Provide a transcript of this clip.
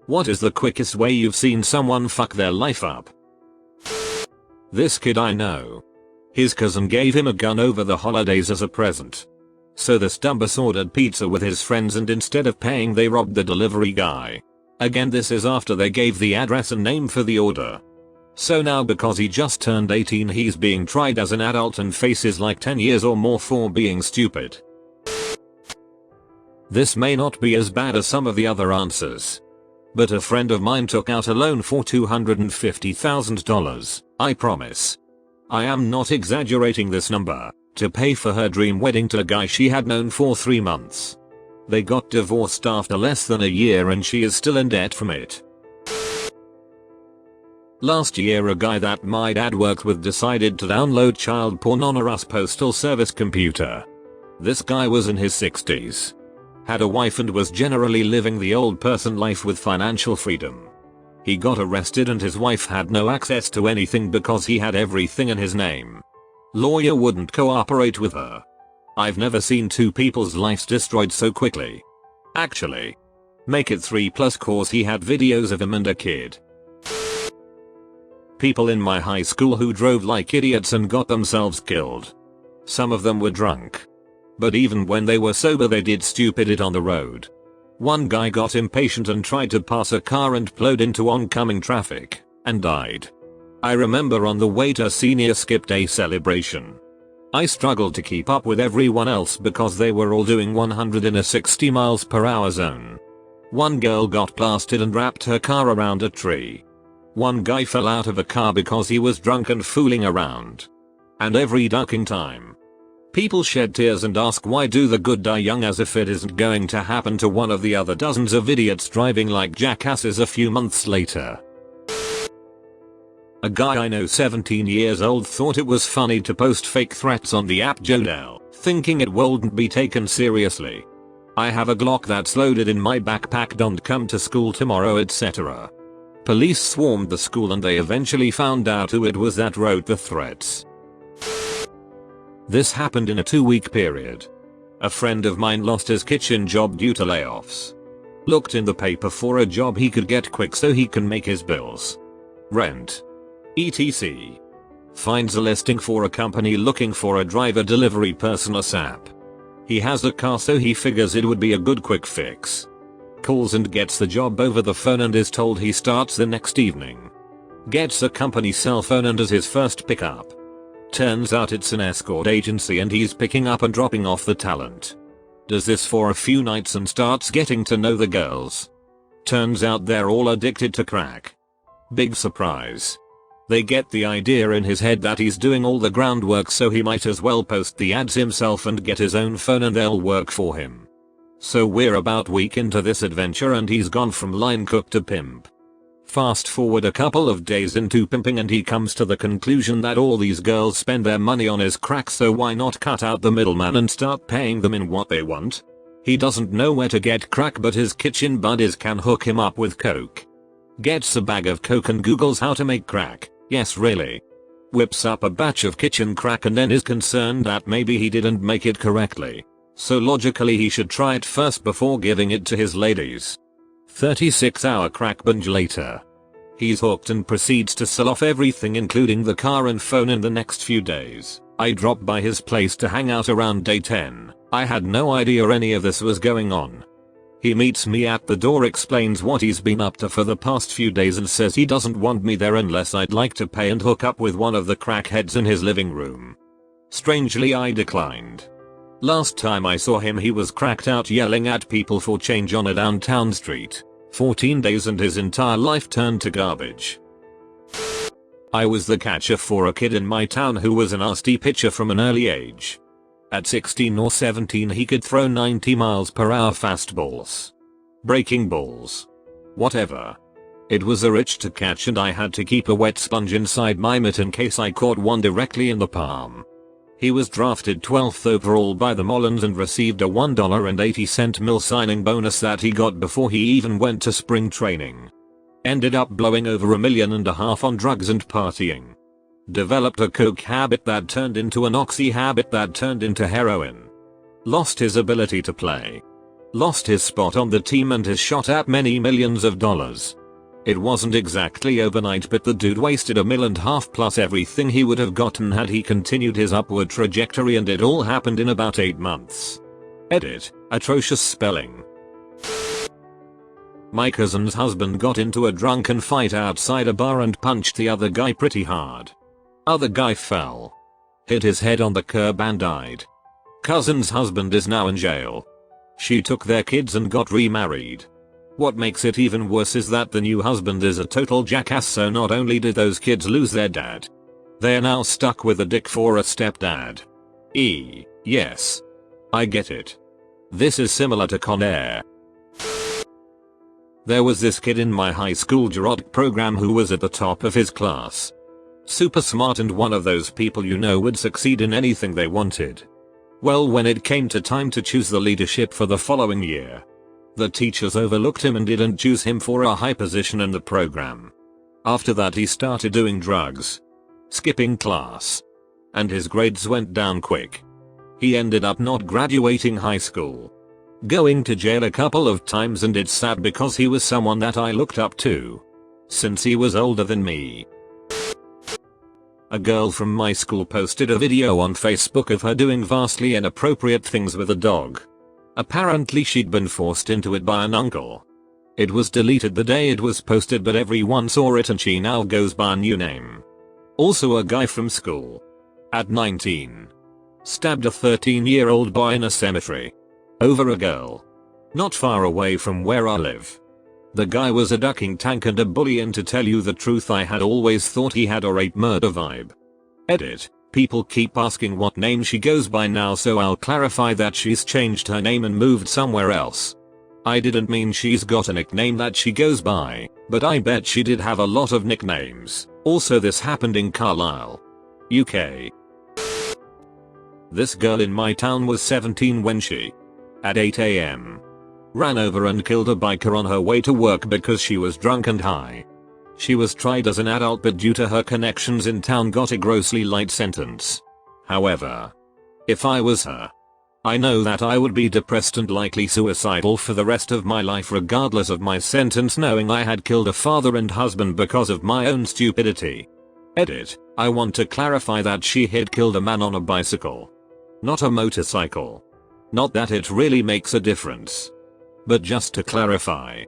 What is the quickest way you've seen someone fuck their life up? This kid I know. His cousin gave him a gun over the holidays as a present. So the stumbus ordered pizza with his friends and instead of paying they robbed the delivery guy. Again, this is after they gave the address and name for the order. So now because he just turned 18 he's being tried as an adult and faces like 10 years or more for being stupid. This may not be as bad as some of the other answers. But a friend of mine took out a loan for $250,000, I promise. I am not exaggerating this number, to pay for her dream wedding to a guy she had known for 3 months. They got divorced after less than a year and she is still in debt from it. Last year a guy that my dad worked with decided to download child porn on a US Postal Service computer. This guy was in his 60s. Had a wife and was generally living the old person life with financial freedom. He got arrested and his wife had no access to anything because he had everything in his name. Lawyer wouldn't cooperate with her. I've never seen two people's lives destroyed so quickly. Actually. Make it 3+ cause he had videos of him and a kid. People in my high school who drove like idiots and got themselves killed. Some of them were drunk. But even when they were sober they did stupid it on the road. One guy got impatient and tried to pass a car and plowed into oncoming traffic, and died. I remember on the way to a senior skip day celebration. I struggled to keep up with everyone else because they were all doing 100 in a 60 miles per hour zone. One girl got blasted and wrapped her car around a tree. One guy fell out of a car because he was drunk and fooling around. And every ducking time, people shed tears and ask why do the good die young as if it isn't going to happen to one of the other dozens of idiots driving like jackasses a few months later. A guy I know 17 years old thought it was funny to post fake threats on the app Jodel, thinking it wouldn't be taken seriously. I have a Glock that's loaded in my backpack, don't come to school tomorrow, etc. Police swarmed the school and they eventually found out who it was that wrote the threats. This happened in a 2-week period. A friend of mine lost his kitchen job due to layoffs. Looked in the paper for a job he could get quick so he can make his bills, rent, etc. Finds a listing for a company looking for a driver delivery person ASAP. He has a car so he figures it would be a good quick fix. Calls and gets the job over the phone and is told he starts the next evening. Gets a company cell phone and as his first pickup. Turns out it's an escort agency and he's picking up and dropping off the talent. Does this for a few nights and starts getting to know the girls. Turns out they're all addicted to crack. Big surprise. They get the idea in his head that he's doing all the groundwork so he might as well post the ads himself and get his own phone and they'll work for him. So we're about a week into this adventure and he's gone from line cook to pimp. Fast forward a couple of days into pimping and he comes to the conclusion that all these girls spend their money on his crack, so why not cut out the middleman and start paying them in what they want? He doesn't know where to get crack but his kitchen buddies can hook him up with coke. Gets a bag of coke and googles how to make crack. Yes, really. Whips up a batch of kitchen crack and then is concerned that maybe he didn't make it correctly. So logically he should try it first before giving it to his ladies. 36-hour crack binge later. He's hooked and proceeds to sell off everything including the car and phone in the next few days. I dropped by his place to hang out around day 10. I had no idea any of this was going on. He meets me at the door, explains what he's been up to for the past few days and says he doesn't want me there unless I'd like to pay and hook up with one of the crackheads in his living room. Strangely I declined. Last time I saw him he was cracked out yelling at people for change on a downtown street. 14 days and his entire life turned to garbage. I was the catcher for a kid in my town who was a nasty pitcher from an early age. At 16 or 17 he could throw 90 miles per hour fastballs. Breaking balls. Whatever. It was a reach to catch and I had to keep a wet sponge inside my mitt in case I caught one directly in the palm. He was drafted 12th overall by the Marlins and received a $1.80 mil signing bonus that he got before he even went to spring training. Ended up blowing over $1.5 million on drugs and partying. Developed a coke habit that turned into an oxy habit that turned into heroin. Lost his ability to play. Lost his spot on the team and is shot at many millions of dollars. It wasn't exactly overnight, but the dude wasted $1.5 million plus everything he would have gotten had he continued his upward trajectory, and it all happened in about 8 months. Edit. Atrocious spelling. My cousin's husband got into a drunken fight outside a bar and punched the other guy pretty hard. Other guy fell, hit his head on the curb and died. Cousin's husband is now in jail. She took their kids and got remarried. What makes it even worse is that the new husband is a total jackass, so not only did those kids lose their dad, they're now stuck with a dick for a stepdad. Yes. I get it. This is similar to Con Air. There was this kid in my high school gerotic program who was at the top of his class. Super smart and one of those people you know would succeed in anything they wanted. Well, when it came to time to choose the leadership for the following year, the teachers overlooked him and didn't choose him for a high position in the program. After that he started doing drugs, skipping class, and his grades went down quick. He ended up not graduating high school, going to jail a couple of times, and it's sad because he was someone that I looked up to, since he was older than me. A girl from my school posted a video on Facebook of her doing vastly inappropriate things with a dog. Apparently she'd been forced into it by an uncle. It was deleted the day it was posted, but everyone saw it and she now goes by a new name. Also, a guy from school, at 19, stabbed a 13-year-old boy in a cemetery over a girl not far away from where I live. The guy was a ducking tank and a bully, and to tell you the truth, I had always thought he had a rape murder vibe. Edit. People keep asking what name she goes by now, so I'll clarify that she's changed her name and moved somewhere else. I didn't mean she's got a nickname that she goes by, but I bet she did have a lot of nicknames. Also, this happened in Carlisle, UK. This girl in my town was 17 when she, at 8 AM, ran over and killed a biker on her way to work because she was drunk and high. She was tried as an adult, but due to her connections in town got a grossly light sentence. However, if I was her, I know that I would be depressed and likely suicidal for the rest of my life regardless of my sentence, knowing I had killed a father and husband because of my own stupidity. Edit. I want to clarify that she had killed a man on a bicycle, not a motorcycle. Not that it really makes a difference, but just to clarify.